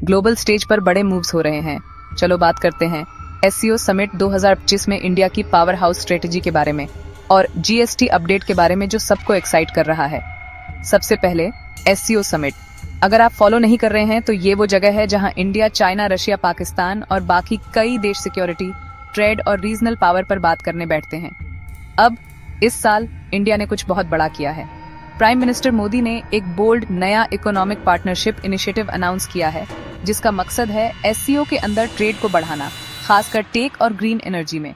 Global stage पर बड़े moves हो रहे हैं। चलो बात करते हैं एससीओ समिट 2025 में इंडिया की पावर हाउस स्ट्रेटेजी के बारे में और जीएसटी अपडेट के बारे में जो सबको एक्साइट कर रहा है। सबसे पहले एससीओ समिट। अगर आप फॉलो नहीं कर रहे हैं तो ये वो जगह है जहां इंडिया, चाइना, रशिया, पाकिस्तान और बाकी कई देश सिक्योरिटी, ट्रेड और रीजनल पावर पर बात करने बैठते हैं। अब इस साल इंडिया ने कुछ बहुत बड़ा किया है। प्राइम मिनिस्टर मोदी ने एक बोल्ड नया इकोनॉमिक पार्टनरशिप इनिशिएटिव अनाउंस किया है, जिसका मकसद है एससीओ के अंदर ट्रेड को बढ़ाना, खासकर टेक और ग्रीन एनर्जी में।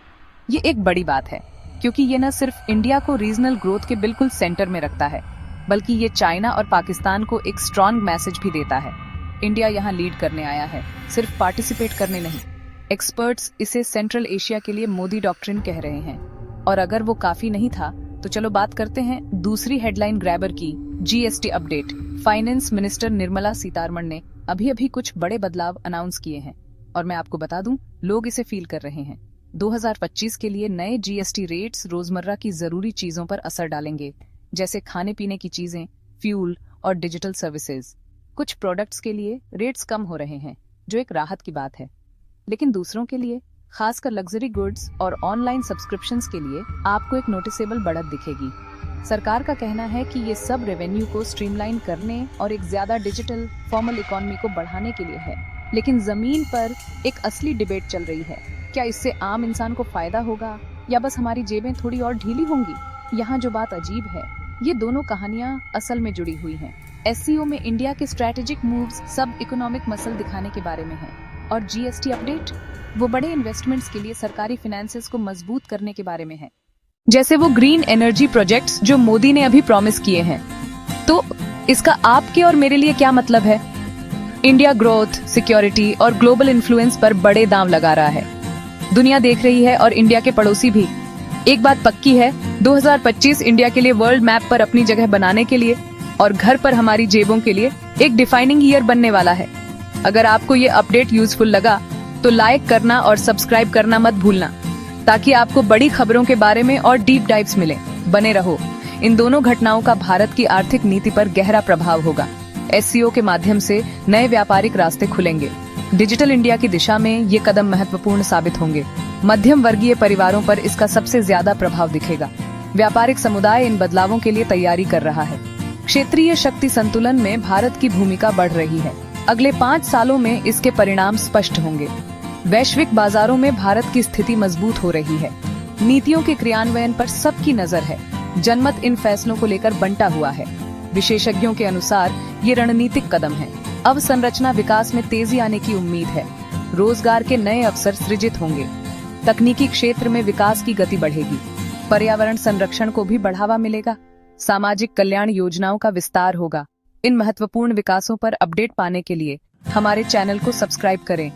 ये एक बड़ी बात है, क्योंकि ये न सिर्फ इंडिया को रीजनल ग्रोथ के बिल्कुल सेंटर में रखता है, बल्कि ये चाइना और पाकिस्तान को एक स्ट्रॉन्ग मैसेज भी देता है। इंडिया यहाँ लीड करने आया है, सिर्फ पार्टिसिपेट करने नहीं। एक्सपर्ट्स इसे सेंट्रल एशिया के लिए मोदी डॉक्ट्रिन कह रहे हैं। और अगर वो काफी नहीं था तो चलो बात करते हैं दूसरी हेडलाइन ग्रैबर की, GST update. Finance minister Nirmala Sitharaman ने अभी कुछ बड़े बदलाव अनाउंस किए हैं और मैं आपको बता दूं, लोग इसे फील कर रहे हैं। 2025 के लिए नए जीएसटी रेट्स रोजमर्रा की जरूरी चीजों पर असर डालेंगे, जैसे खाने पीने की चीजें, फ्यूल और डिजिटल सर्विसेज। कुछ प्रोडक्ट्स के लिए रेट्स कम हो रहे हैं, जो एक राहत की बात है, लेकिन दूसरों के लिए, खासकर लग्जरी गुड्स और ऑनलाइन सब्सक्रिप्शंस के लिए, आपको एक नोटिसेबल बढ़त दिखेगी। सरकार का कहना है कि ये सब रेवेन्यू को स्ट्रीमलाइन करने और एक ज्यादा डिजिटल फॉर्मल इकोनॉमी को बढ़ाने के लिए है। लेकिन जमीन पर एक असली डिबेट चल रही है। क्या इससे आम इंसान को फायदा होगा या बस हमारी जेबें थोड़ी और ढीली होंगी? यहाँ जो बात अजीब है, ये दोनों कहानियां असल में जुड़ी हुई हैं। एससीओ में इंडिया के स्ट्रेटेजिक मूव्स सब इकोनॉमिक मसल दिखाने के बारे में है, और जीएसटी अपडेट वो बड़े इन्वेस्टमेंट्स के लिए सरकारी फाइनेंसेस को मजबूत करने के बारे में है, जैसे वो ग्रीन एनर्जी प्रोजेक्ट्स जो मोदी ने अभी प्रॉमिस किए हैं। तो इसका आपके और मेरे लिए क्या मतलब है? इंडिया ग्रोथ, सिक्योरिटी और ग्लोबल इन्फ्लुएंस पर बड़े दांव लगा रहा है। दुनिया देख रही है और इंडिया के पड़ोसी भी। एक बात पक्की है, 2025 इंडिया के लिए वर्ल्ड मैप पर अपनी जगह बनाने के लिए और घर पर हमारी जेबों के लिए एक डिफाइनिंग ईयर बनने वाला है। अगर आपको ये अपडेट यूजफुल लगा तो लाइक करना और सब्सक्राइब करना मत भूलना, ताकि आपको बड़ी खबरों के बारे में और डीप डाइव्स मिले। बने रहो। इन दोनों घटनाओं का भारत की आर्थिक नीति पर गहरा प्रभाव होगा। एससीओ के माध्यम से नए व्यापारिक रास्ते खुलेंगे। डिजिटल इंडिया की दिशा में ये कदम महत्वपूर्ण साबित होंगे। मध्यम वर्गीय परिवारों पर इसका सबसे ज्यादा प्रभाव दिखेगा। व्यापारिक समुदाय इन बदलावों के लिए तैयारी कर रहा है। क्षेत्रीय शक्ति संतुलन में भारत की भूमिका बढ़ रही है। अगले 5 सालों में इसके परिणाम स्पष्ट होंगे। वैश्विक बाजारों में भारत की स्थिति मजबूत हो रही है। नीतियों के क्रियान्वयन पर सबकी नजर है। जनमत इन फैसलों को लेकर बंटा हुआ है। विशेषज्ञों के अनुसार ये रणनीतिक कदम है। अवसंरचना विकास में तेजी आने की उम्मीद है। रोजगार के नए अवसर सृजित होंगे। तकनीकी क्षेत्र में विकास की गति बढ़ेगी। पर्यावरण संरक्षण को भी बढ़ावा मिलेगा। सामाजिक कल्याण योजनाओं का विस्तार होगा। इन महत्वपूर्ण विकासों पर अपडेट पाने के लिए हमारे चैनल को सब्सक्राइब करें।